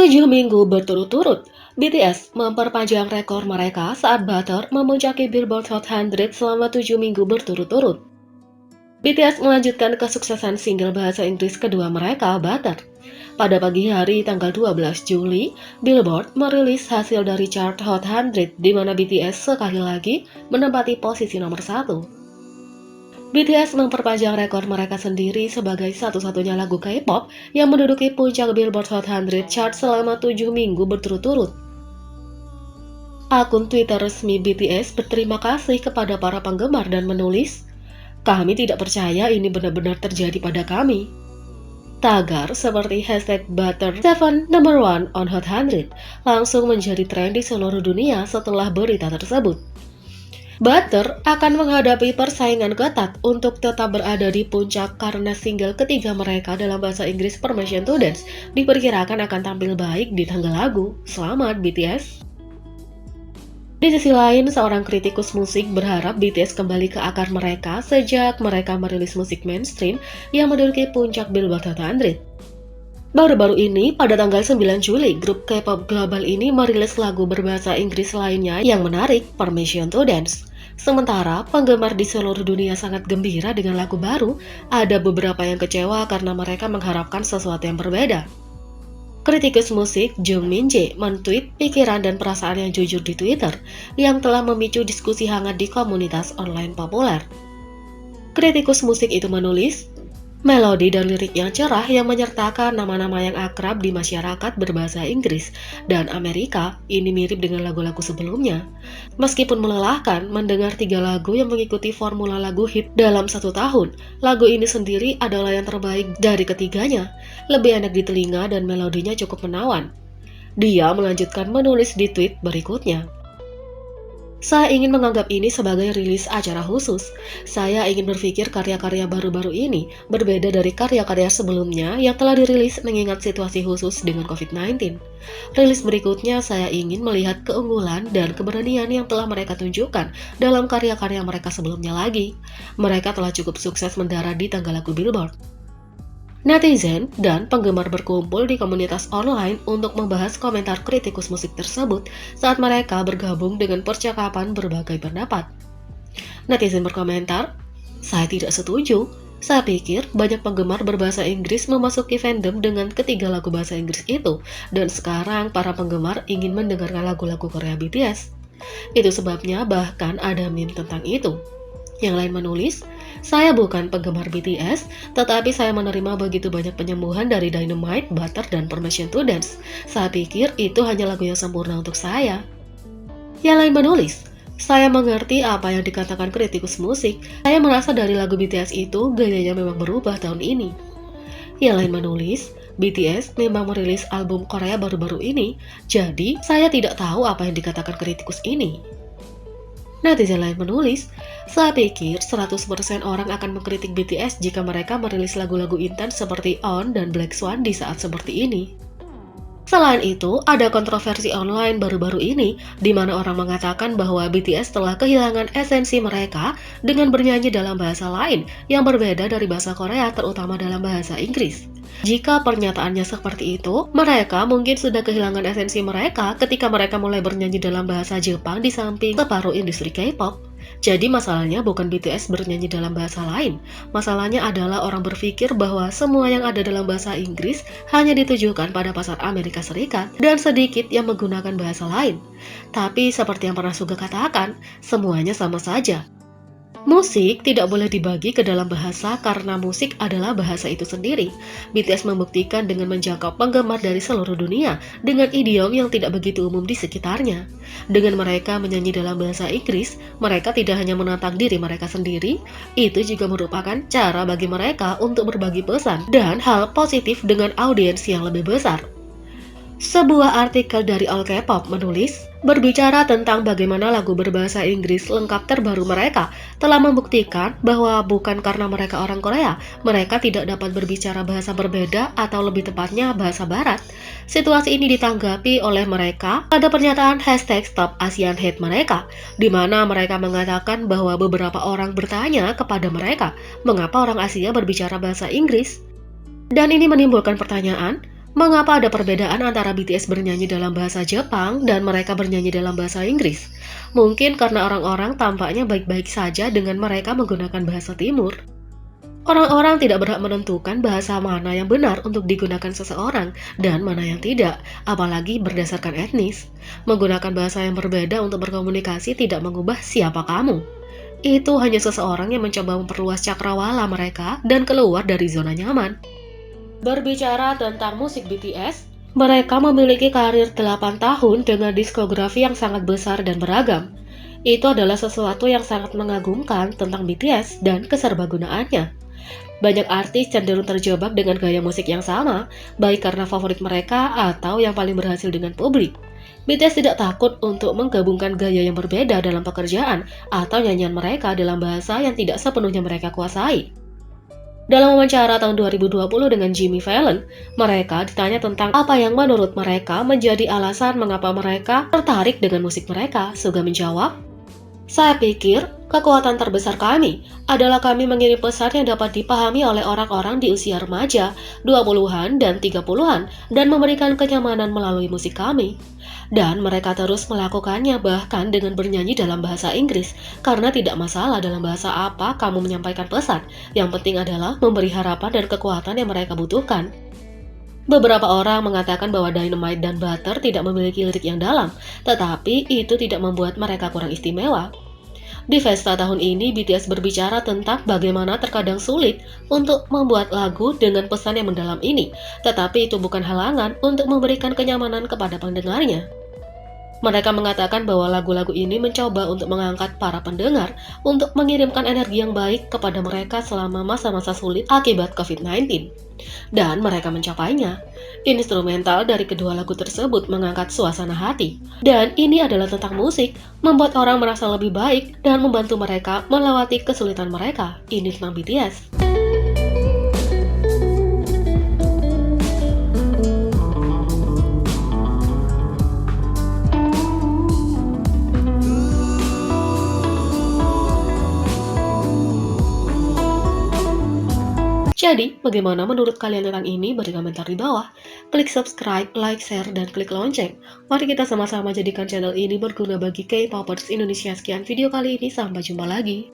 7 minggu berturut-turut, BTS memperpanjang rekor mereka saat Butter memuncaki Billboard Hot 100 selama 7 minggu berturut-turut. BTS melanjutkan kesuksesan single bahasa Inggris kedua mereka, Butter. Pada pagi hari tanggal 12 Juli, Billboard merilis hasil dari chart Hot 100 di mana BTS sekali lagi menempati posisi nomor 1. BTS memperpanjang rekor mereka sendiri sebagai satu-satunya lagu K-pop yang menduduki puncak Billboard Hot 100 chart selama 7 minggu berturut-turut. Akun Twitter resmi BTS berterima kasih kepada para penggemar dan menulis, "Kami tidak percaya ini benar-benar terjadi pada kami." Tagar seperti #Butter7 #1 on Hot 100 langsung menjadi tren di seluruh dunia setelah berita tersebut. Butter akan menghadapi persaingan ketat untuk tetap berada di puncak karena single ketiga mereka dalam bahasa Inggris Permission to Dance diperkirakan akan tampil baik di tanggal lagu. Selamat BTS! Di sisi lain, seorang kritikus musik berharap BTS kembali ke akar mereka sejak mereka merilis musik mainstream yang menduduki puncak Billboard Hot 100. Baru-baru ini, pada tanggal 9 Juli, grup K-pop global ini merilis lagu berbahasa Inggris lainnya yang menarik, Permission to Dance. Sementara penggemar di seluruh dunia sangat gembira dengan lagu baru, ada beberapa yang kecewa karena mereka mengharapkan sesuatu yang berbeda. Kritikus musik Jung Min Jae men-tweet pikiran dan perasaan yang jujur di Twitter yang telah memicu diskusi hangat di komunitas online populer. Kritikus musik itu menulis, melodi dan lirik yang cerah yang menyertakan nama-nama yang akrab di masyarakat berbahasa Inggris dan Amerika ini mirip dengan lagu-lagu sebelumnya. Meskipun melelahkan mendengar 3 lagu yang mengikuti formula lagu hit dalam 1 tahun, lagu ini sendiri adalah yang terbaik dari ketiganya. Lebih enak di telinga dan melodinya cukup menawan. Dia melanjutkan menulis di tweet berikutnya. Saya ingin menganggap ini sebagai rilis acara khusus. Saya ingin berpikir karya-karya baru-baru ini berbeda dari karya-karya sebelumnya yang telah dirilis mengingat situasi khusus dengan COVID-19. Rilis berikutnya saya ingin melihat keunggulan dan keberanian yang telah mereka tunjukkan dalam karya-karya mereka sebelumnya lagi. Mereka telah cukup sukses mendarat di tangga lagu Billboard. Netizen dan penggemar berkumpul di komunitas online untuk membahas komentar kritikus musik tersebut saat mereka bergabung dengan percakapan berbagai pendapat. Netizen berkomentar, "Saya tidak setuju. Saya pikir banyak penggemar berbahasa Inggris memasuki fandom dengan ketiga lagu bahasa Inggris itu, dan sekarang para penggemar ingin mendengarkan lagu-lagu Korea BTS. Itu sebabnya bahkan ada meme tentang itu." Yang lain menulis, "Saya bukan penggemar BTS, tetapi saya menerima begitu banyak penyembuhan dari Dynamite, Butter, dan Permission to Dance. Saya pikir itu hanya lagu yang sempurna untuk saya." Yang lain menulis, "Saya mengerti apa yang dikatakan kritikus musik. Saya merasa dari lagu BTS itu gayanya memang berubah tahun ini." Yang lain menulis, "BTS memang merilis album Korea baru-baru ini, jadi saya tidak tahu apa yang dikatakan kritikus ini." Netizen lain menulis, "Saya pikir 100% orang akan mengkritik BTS jika mereka merilis lagu-lagu intens seperti On dan Black Swan di saat seperti ini." Selain itu, ada kontroversi online baru-baru ini di mana orang mengatakan bahwa BTS telah kehilangan esensi mereka dengan bernyanyi dalam bahasa lain yang berbeda dari bahasa Korea, terutama dalam bahasa Inggris. Jika pernyataannya seperti itu, mereka mungkin sudah kehilangan esensi mereka ketika mereka mulai bernyanyi dalam bahasa Jepang di samping separuh industri K-pop. Jadi masalahnya bukan BTS bernyanyi dalam bahasa lain. Masalahnya adalah orang berpikir bahwa semua yang ada dalam bahasa Inggris hanya ditujukan pada pasar Amerika Serikat dan sedikit yang menggunakan bahasa lain. Tapi seperti yang pernah Suga katakan, semuanya sama saja. Musik tidak boleh dibagi ke dalam bahasa karena musik adalah bahasa itu sendiri. BTS membuktikan dengan menjangkau penggemar dari seluruh dunia dengan idiom yang tidak begitu umum di sekitarnya. Dengan mereka menyanyi dalam bahasa Inggris, mereka tidak hanya menantang diri mereka sendiri, itu juga merupakan cara bagi mereka untuk berbagi pesan dan hal positif dengan audiens yang lebih besar. Sebuah artikel dari All K-pop menulis, berbicara tentang bagaimana lagu berbahasa Inggris lengkap terbaru mereka telah membuktikan bahwa bukan karena mereka orang Korea, mereka tidak dapat berbicara bahasa berbeda atau lebih tepatnya bahasa barat. Situasi ini ditanggapi oleh mereka pada pernyataan #StopAsianHate mereka, di mana mereka mengatakan bahwa beberapa orang bertanya kepada mereka, mengapa orang Asia berbicara bahasa Inggris? Dan ini menimbulkan pertanyaan, Mengapa ada perbedaan antara BTS bernyanyi dalam bahasa Jepang dan mereka bernyanyi dalam bahasa Inggris? Mungkin karena orang-orang tampaknya baik-baik saja dengan mereka menggunakan bahasa Timur. Orang-orang tidak berhak menentukan bahasa mana yang benar untuk digunakan seseorang dan mana yang tidak, apalagi berdasarkan etnis. Menggunakan bahasa yang berbeda untuk berkomunikasi tidak mengubah siapa kamu. Itu hanya seseorang yang mencoba memperluas cakrawala mereka dan keluar dari zona nyaman. Berbicara tentang musik BTS, mereka memiliki karir 8 tahun dengan diskografi yang sangat besar dan beragam. Itu adalah sesuatu yang sangat mengagumkan tentang BTS dan keserbagunaannya. Banyak artis cenderung terjebak dengan gaya musik yang sama, baik karena favorit mereka atau yang paling berhasil dengan publik. BTS tidak takut untuk menggabungkan gaya yang berbeda dalam pekerjaan atau nyanyian mereka dalam bahasa yang tidak sepenuhnya mereka kuasai. Dalam wawancara tahun 2020 dengan Jimmy Fallon, mereka ditanya tentang apa yang menurut mereka menjadi alasan mengapa mereka tertarik dengan musik mereka. Suga menjawab, "Saya pikir kekuatan terbesar kami adalah kami mengirim pesan yang dapat dipahami oleh orang-orang di usia remaja, 20-an dan 30-an, dan memberikan kenyamanan melalui musik kami. Dan mereka terus melakukannya bahkan dengan bernyanyi dalam bahasa Inggris, karena tidak masalah dalam bahasa apa kamu menyampaikan pesan. Yang penting adalah memberi harapan dan kekuatan yang mereka butuhkan." Beberapa orang mengatakan bahwa Dynamite dan Butter tidak memiliki lirik yang dalam, tetapi itu tidak membuat mereka kurang istimewa. Di Festa tahun ini, BTS berbicara tentang bagaimana terkadang sulit untuk membuat lagu dengan pesan yang mendalam ini, tetapi itu bukan halangan untuk memberikan kenyamanan kepada pendengarnya. Mereka mengatakan bahwa lagu-lagu ini mencoba untuk mengangkat para pendengar untuk mengirimkan energi yang baik kepada mereka selama masa-masa sulit akibat COVID-19. Dan mereka mencapainya. Instrumental dari kedua lagu tersebut mengangkat suasana hati. Dan ini adalah tentang musik, membuat orang merasa lebih baik dan membantu mereka melewati kesulitan mereka. Ini tentang BTS. Jadi, bagaimana menurut kalian tentang ini? Beri komentar di bawah. Klik subscribe, like, share, dan klik lonceng. Mari kita sama-sama jadikan channel ini berguna bagi K-popers Indonesia. Sekian video kali ini, sampai jumpa lagi.